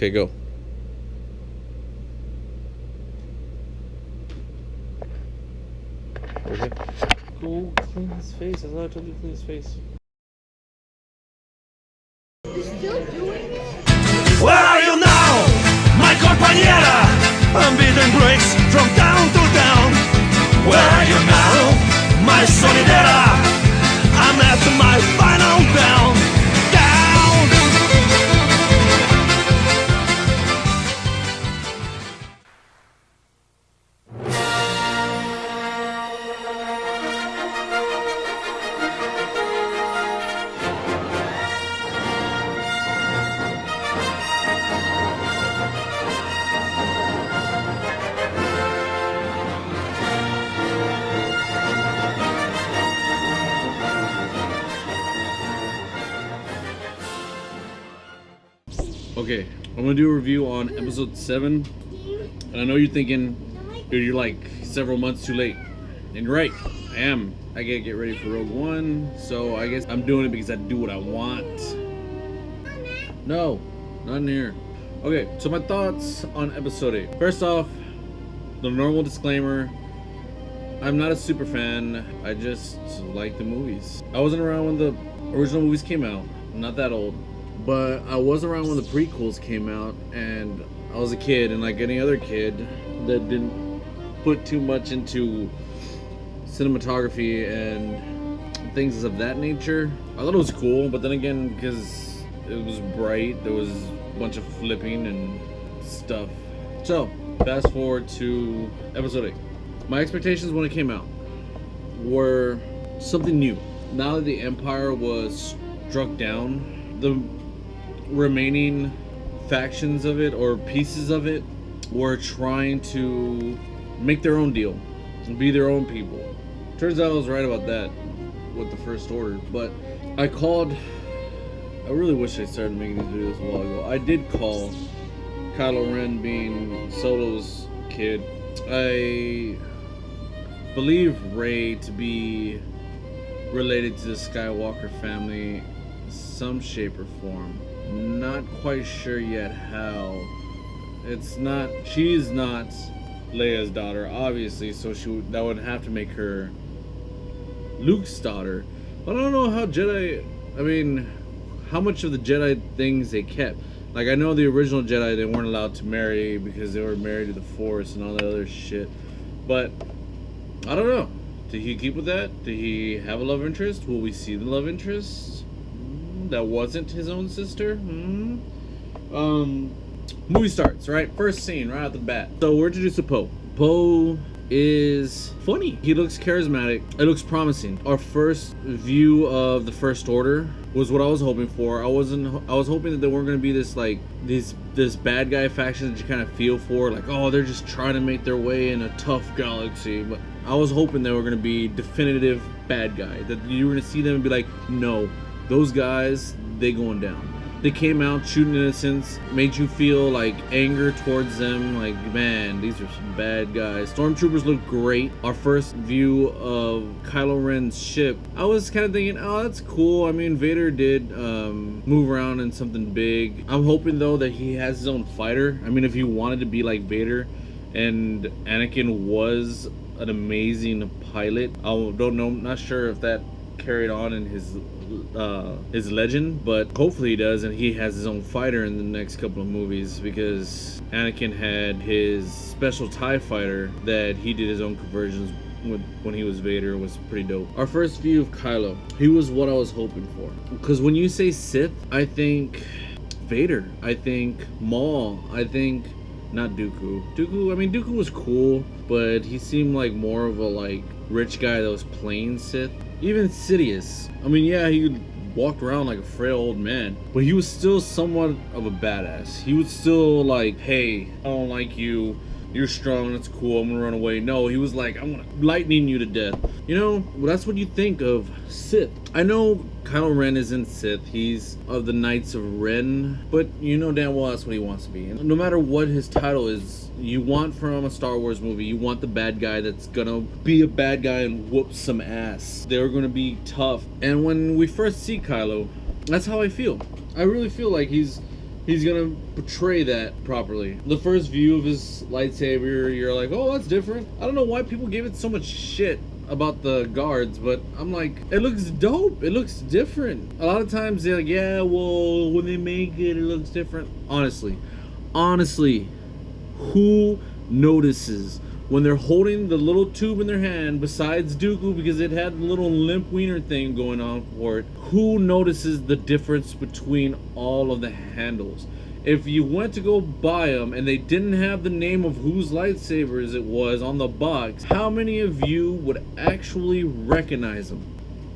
Okay, go. Okay. Go clean his face. I thought I told you to clean his face. You're still doing it? Where are you now, my compañera? I'm beating bricks from town to town. Where are you now, my sonidera? I'm at my final down. Okay, I'm gonna do a review on episode 7. And I know you're thinking, dude, you're like several months too late. And you're right, I am. I gotta get ready for Rogue One, so I guess I'm doing it because I do what I want. No, not in here. Okay, so my thoughts on episode 8. First off, the normal disclaimer. I'm not a super fan. I just like the movies. I wasn't around when the original movies came out. I'm not that old. But I was around when the prequels came out, and I was a kid, and like any other kid that didn't put too much into cinematography and things of that nature. I thought it was cool, but then again, because it was bright, there was a bunch of flipping and stuff. So, fast forward to episode 8. My expectations when it came out were something new. Now that the Empire was struck down, the remaining factions of it or pieces of it were trying to make their own deal and be their own people. Turns out I was right about that with the First Order, but I really wish I started making these videos a while ago. I did call Kylo Ren being Solo's kid. I believe Rey to be related to the Skywalker family in some shape or form. Not quite sure yet how. She's not Leia's daughter, obviously, so that would have to make her Luke's daughter. But I don't know how much of the Jedi things they kept. Like, I know the original Jedi, they weren't allowed to marry because they were married to the Force and all that other shit. But I don't know. Did he keep with that? Did he have a love interest? Will we see the love interest that wasn't his own sister? Movie starts, right? First scene, right out the bat. So we're introduced to Poe. Poe is funny. He looks charismatic. It looks promising. Our first view of the First Order was what I was hoping for. I was hoping that they weren't going to be this bad guy faction that you kind of feel for, like, oh, they're just trying to make their way in a tough galaxy. But I was hoping they were going to be definitive bad guy, that you were going to see them and be like, no, those guys, they going down. They came out shooting innocents, made you feel like anger towards them, like, man, these are some bad guys. Stormtroopers look great. Our first view of Kylo Ren's ship, I was kind of thinking, oh, that's cool. I mean, Vader did move around in something big. I'm hoping, though, that he has his own fighter. I mean, if he wanted to be like Vader, and Anakin was an amazing pilot, I don't know, not sure if that carried on in his legend, but hopefully he does, and he has his own fighter in the next couple of movies, because Anakin had his special TIE fighter that he did his own conversions with when he was Vader. Was pretty dope. Our first view of Kylo, he was what I was hoping for, because when you say Sith, I think Vader, I think Maul, I think not Dooku. I mean, Dooku was cool, but he seemed like more of a rich guy that was playing Sith. Even Sidious. I mean, yeah, he walked around like a frail old man, but he was still somewhat of a badass. He was still like, hey, I don't like you. You're strong, that's cool, I'm gonna run away. No, he was like, I'm gonna lightning you to death. You know, that's what you think of Sith. I know Kylo Ren isn't Sith, he's of the Knights of Ren, but you know damn well that's what he wants to be. And no matter what his title is, you want from a Star Wars movie, you want the bad guy that's gonna be a bad guy and whoop some ass. They're gonna be tough. And when we first see Kylo, that's how I feel. I really feel like he's he's gonna portray that properly. The first view of his lightsaber, you're like, oh, that's different. I don't know why people gave it so much shit about the guards, but I'm like, it looks dope. It looks different. A lot of times they're like, yeah, well, when they make it, it looks different. Honestly, who notices when they're holding the little tube in their hand, besides Dooku, because it had the little limp wiener thing going on for it? Who notices the difference between all of the handles? If you went to go buy them and they didn't have the name of whose lightsabers it was on the box, how many of you would actually recognize them?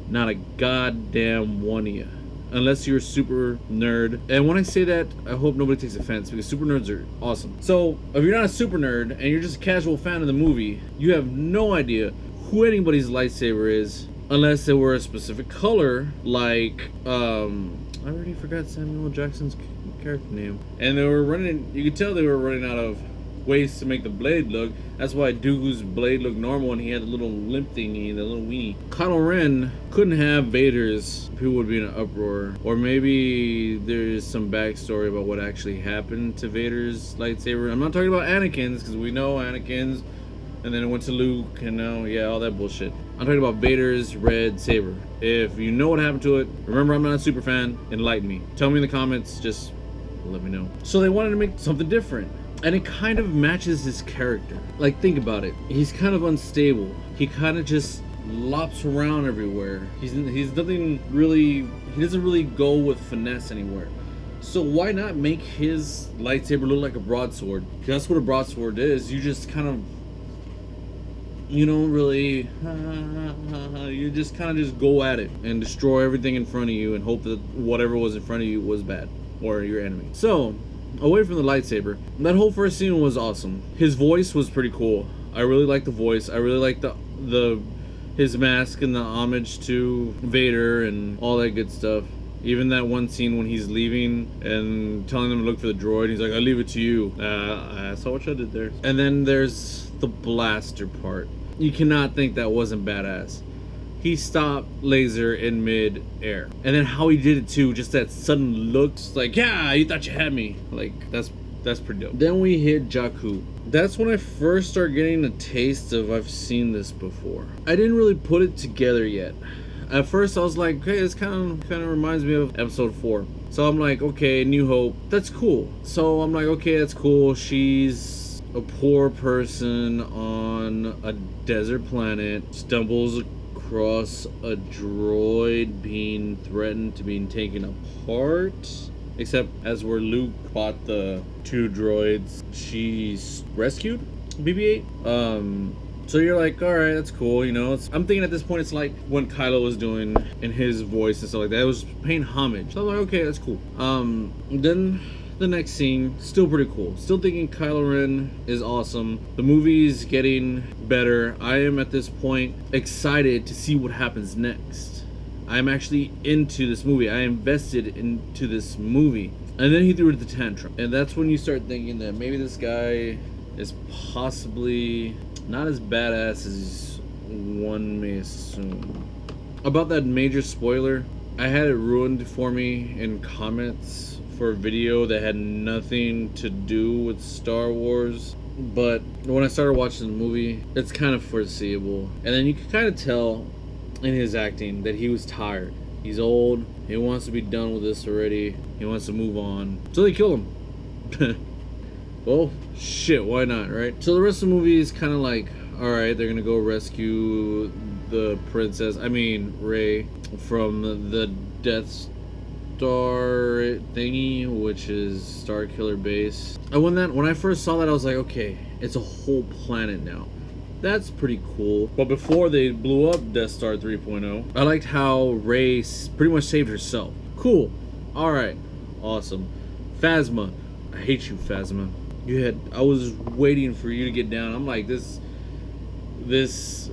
Not a goddamn one of you. Unless you're a super nerd. And when I say that, I hope nobody takes offense, because super nerds are awesome. So if you're not a super nerd and you're just a casual fan of the movie, you have no idea who anybody's lightsaber is unless they were a specific color, like I already forgot Samuel Jackson's character name. And they were running, you could tell they were running out of ways to make the blade look. That's why Dooku's blade looked normal and he had a little limp thingy, the little weenie. Kylo Ren couldn't have Vader's. People would be in an uproar. Or maybe there's some backstory about what actually happened to Vader's lightsaber. I'm not talking about Anakin's, because we know Anakin's, and then it went to Luke, and now, yeah, all that bullshit. I'm talking about Vader's red saber. If you know what happened to it, remember, I'm not a super fan, enlighten me. Tell me in the comments, just let me know. So they wanted to make something different. And it kind of matches his character. Like, think about it. He's kind of unstable. He kind of just lops around everywhere. He's nothing really, he doesn't really go with finesse anywhere. So why not make his lightsaber look like a broadsword? That's what a broadsword is. You just kind of, you don't really, you just kind of just go at it and destroy everything in front of you and hope that whatever was in front of you was bad, or your enemy. So, away from the lightsaber, that whole first scene was awesome. His voice was pretty cool. I really liked the voice. I really liked his mask and the homage to Vader and all that good stuff. Even that one scene when he's leaving and telling them to look for the droid, he's like, I leave it to you. I saw what I did there. And then there's the blaster part. You cannot think that wasn't badass. He stopped laser in mid-air. And then how he did it too, just that sudden look, like, yeah, you thought you had me. Like, that's pretty dope. Then we hit Jakku. That's when I first started getting a taste of, I've seen this before. I didn't really put it together yet. At first I was like, okay, this kind of reminds me of episode 4. So I'm like, okay, New Hope, that's cool. So I'm like, okay, that's cool. She's a poor person on a desert planet, stumbles across a droid being threatened to being taken apart. Except as where Luke fought the 2 droids, she's rescued BB-8. So you're like, all right, that's cool, you know. I'm thinking at this point it's like when Kylo was doing in his voice and stuff like that. It was paying homage. So I'm like, okay, that's cool. Then the next scene, still pretty cool. Still thinking Kylo Ren is awesome. The movie's getting better. I am at this point excited to see what happens next. I'm actually into this movie. I invested into this movie. And then he threw it the tantrum. And that's when you start thinking that maybe this guy is possibly not as badass as one may assume. About that major spoiler, I had it ruined for me in comments for a video that had nothing to do with Star Wars. But when I started watching the movie, it's kind of foreseeable. And then you can kind of tell in his acting that he was tired. He's old. He wants to be done with this already. He wants to move on. So they kill him. Well, shit, why not, right? So the rest of the movie is kind of like, alright, they're gonna go rescue the princess, Rey, from the Death Star thingy, which is Star Killer base. And when I first saw that, I was like, okay, it's a whole planet now. That's pretty cool. But before they blew up Death Star 3.0, I liked how Rey pretty much saved herself. Cool. Alright. Awesome. Phasma. I hate you, Phasma. I was waiting for you to get down. I'm like, this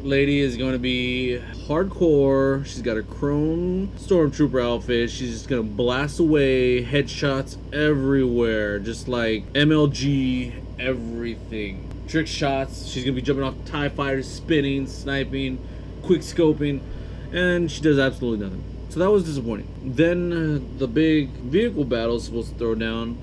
lady is going to be hardcore. She's got a chrome stormtrooper outfit. She's just going to blast away, headshots everywhere, just like MLG everything. Trick shots. She's going to be jumping off TIE fighters, spinning, sniping, quick scoping, and she does absolutely nothing. So that was disappointing. Then the big vehicle battle is supposed to throw down.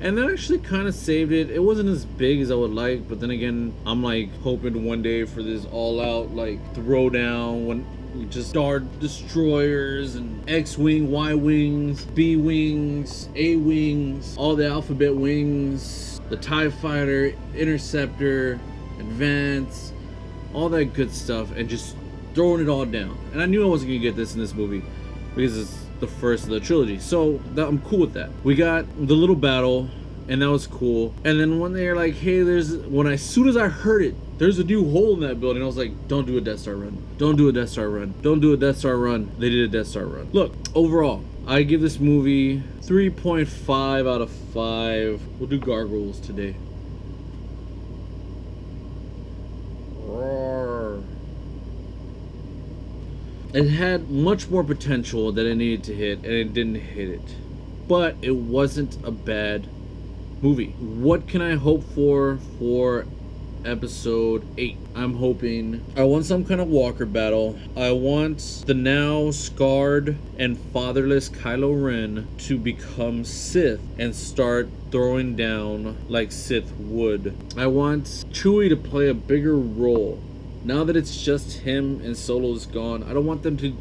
And that actually kind of saved it. It wasn't as big as I would like, but then again, I'm like hoping one day for this all-out like throwdown when just Star Destroyers and X-Wing, Y-Wings, B-Wings, A-Wings, all the alphabet wings, the TIE Fighter, Interceptor, Advance, all that good stuff, and just throwing it all down. And I knew I wasn't gonna get this in this movie because it's the first of the trilogy, so I'm cool with that. We got the little battle, and that was cool. And then when they're like, hey, as soon as I heard it, there's a new hole in that building, I was like, don't do a Death Star run. Don't do a Death Star run. Don't do a Death Star run. They did a Death Star run. Look, overall, I give this movie 3.5 out of 5. We'll do gargoyles today. Roar. It had much more potential that it needed to hit, and it didn't hit it. But it wasn't a bad movie. What can I hope for episode 8? I'm hoping I want some kind of walker battle. I want the now scarred and fatherless Kylo Ren to become Sith and start throwing down like Sith would. I want Chewie to play a bigger role. Now that it's just him and Solo's gone, I don't want them to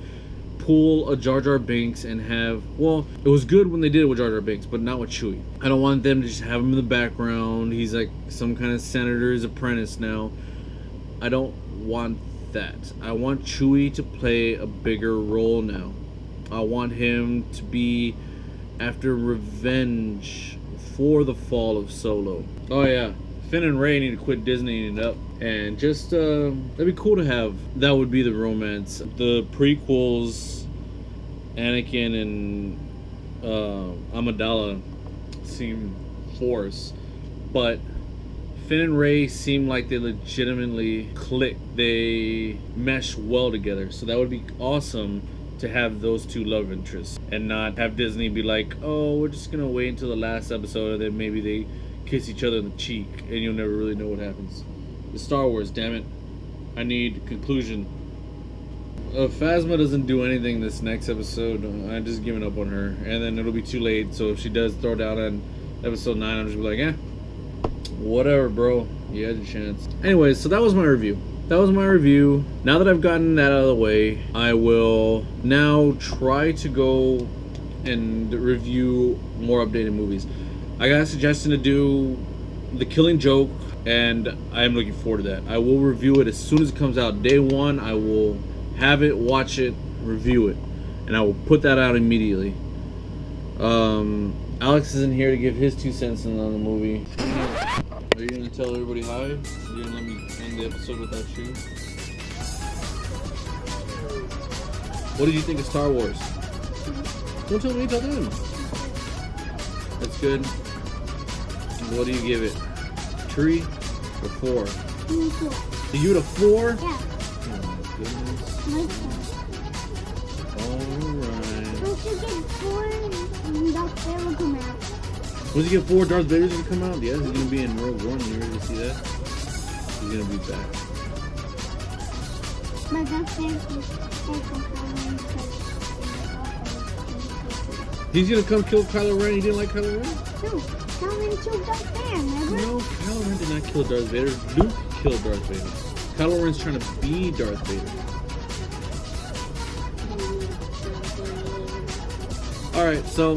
pull a Jar Jar Binks and have, well, it was good when they did it with Jar Jar Binks, but not with Chewie. I don't want them to just have him in the background. He's like some kind of senator's apprentice now. I don't want that. I want Chewie to play a bigger role now. I want him to be after revenge for the fall of Solo. Oh yeah, Finn and Rey need to quit Disneying it up. And just, that'd be cool to have. That would be the romance. The prequels, Anakin and Amidala seem forced. But Finn and Rey seem like they legitimately click. They mesh well together. So that would be awesome to have those two love interests. And not have Disney be like, oh, we're just going to wait until the last episode and then maybe they kiss each other in the cheek and you'll never really know what happens. It's Star Wars, damn it. I need conclusion. Phasma doesn't do anything this next episode. I'm just giving up on her. And then it'll be too late. So if she does throw down on episode 9, I'm just be like, whatever, bro. You had your chance. Anyways, so that was my review. Now that I've gotten that out of the way, I will now try to go and review more updated movies. I got a suggestion to do The Killing Joke, and I am looking forward to that. I will review it as soon as it comes out. Day one, I will have it, watch it, review it, and I will put that out immediately. Alex isn't here to give his 2 cents on the movie. Are you gonna tell everybody hi? Are you gonna let me end the episode without you? What did you think of Star Wars? Don't tell me, tell them. That's good. What do you give it? 3 or 4? 4. You give it a 4? Yeah. Oh my goodness. My Alright. Once you get 4, Darth Vader will come out. Once you get 4, Darth Vader's gonna come out? Yes, he's gonna be in Rogue One. You ready to see that? He's gonna be back. My Darth Vader's He's gonna come kill Kylo Ren? You didn't like Kylo Ren? No, Kylo Ren killed Darth Vader, remember? No, Kylo Ren did not kill Darth Vader. Luke killed Darth Vader. Kylo Ren's trying to be Darth Vader. Alright, so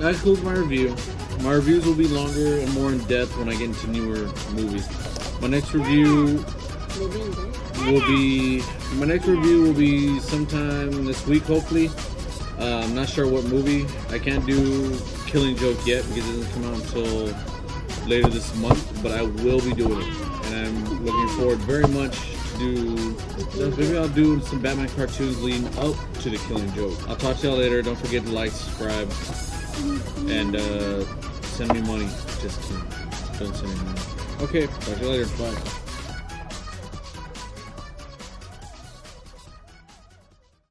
that concludes my review. My reviews will be longer and more in depth when I get into newer movies. My next review will be sometime this week, hopefully. I'm not sure what movie. I can't do Killing Joke yet because it doesn't come out until later this month, but I will be doing it, and I'm looking forward very much to do. Maybe I'll do some Batman cartoons leading up to the Killing Joke. I'll talk to y'all later. Don't forget to like, subscribe, and send me money. Just kidding. Don't send me money. Okay, talk to you later. Bye.